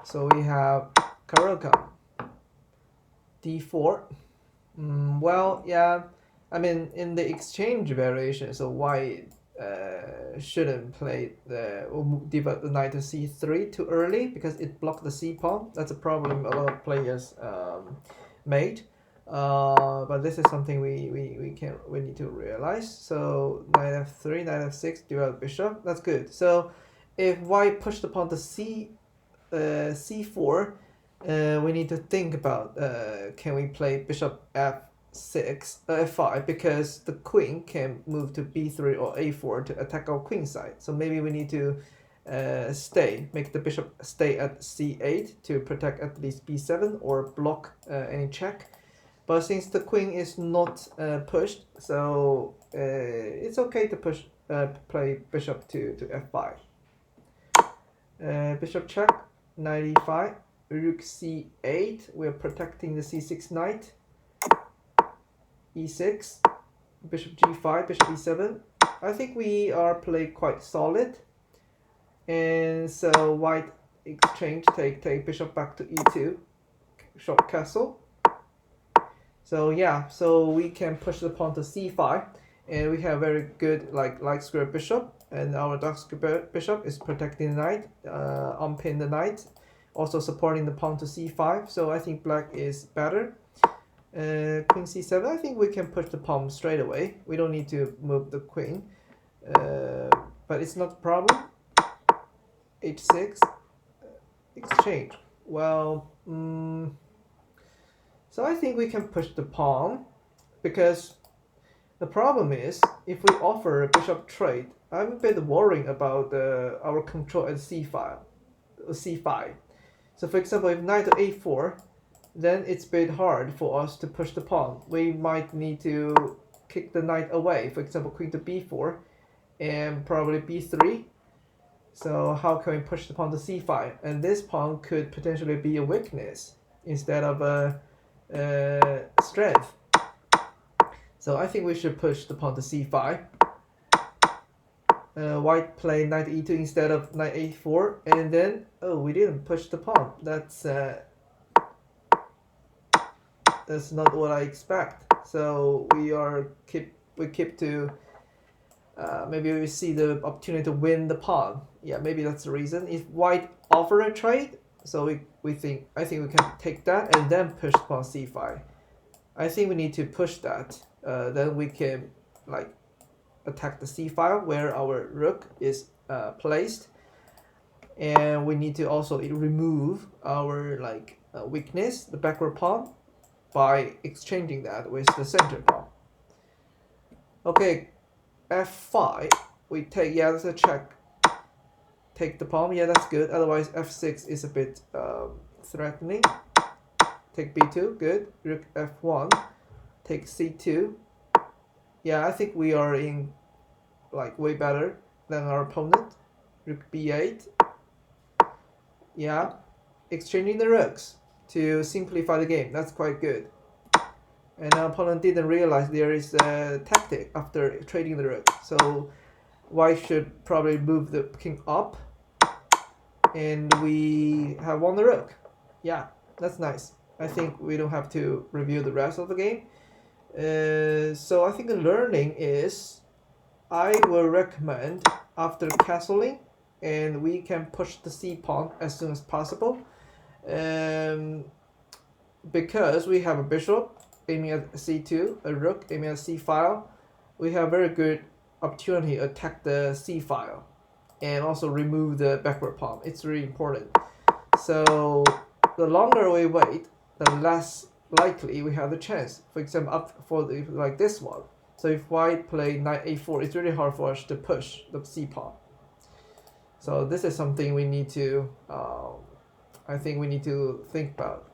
So we have Caro-Kann, d4. Well, yeah, I mean, in the exchange variation, so white shouldn't play develop the knight to c3 too early because it blocked the c pawn. That's a problem a lot of players made. But this is something we need to realize. So knight f3, knight f6, develop bishop. That's good. So if white pushed the pawn to c4, we need to think about can we play bishop f5 because the queen can move to b3 or a4 to attack our queen side. So maybe we need to make the bishop stay at c8 to protect at least b7 or block any check. But since the queen is not pushed, so it's okay to play bishop to f5. Bishop check, knight e5, rook c8. We're protecting the c6 knight. e6, bishop g5, bishop e7. I think we are played quite solid. And so white exchange, take bishop back to e2, short castle. So yeah, so we can push the pawn to c5, and we have very good light square bishop, and our dark square bishop is protecting the knight, unpin the knight, also supporting the pawn to c5. So I think black is better. Queen c7, I think we can push the pawn straight away. We don't need to move the queen, but it's not a problem. h6, exchange. Well, so I think we can push the pawn, because the problem is if we offer a bishop trade, I'm a bit worrying about our control at c5. So for example, if knight to a4, then it's a bit hard for us to push the pawn. We might need to kick the knight away, for example, queen to b4 and probably b3. So how can we push the pawn to c5? And this pawn could potentially be a weakness instead of a strength. So I think we should push the pawn to c5. White play knight e2 instead of knight a4, and then we didn't push the pawn. That's not what I expect. So we keep to maybe we see the opportunity to win the pawn. Yeah, maybe that's the reason. If white offer a trade, so I think we can take that and then push pawn c5. I think we need to push that. Then we can attack the c file where our rook is placed, and we need to also remove our weakness, the backward pawn, by exchanging that with the center pawn. Okay, f5, we take, yeah, that's a check. Take the pawn, yeah, that's good. Otherwise, f6 is a bit threatening. Take b2, good. Rook f1, take c2. Yeah, I think we are in way better than our opponent. Rook b8. Yeah, exchanging the rooks to simplify the game. That's quite good. And our opponent didn't realize there is a tactic after trading the rook. So white should probably move the king up, and we have won the rook. Yeah, that's nice. I think we don't have to review the rest of the game. So I think the learning is, I will recommend after castling, and we can push the c pawn as soon as possible, because we have a bishop aiming at c2, a rook aiming at c file. We have very good opportunity to attack the c file and also remove the backward pawn. It's really important. So the longer we wait, the less likely we have the chance. For example, up for like this one. So if white play knight a4, it's really hard for us to push the c pawn. So this is something we need to, I think we need to think about.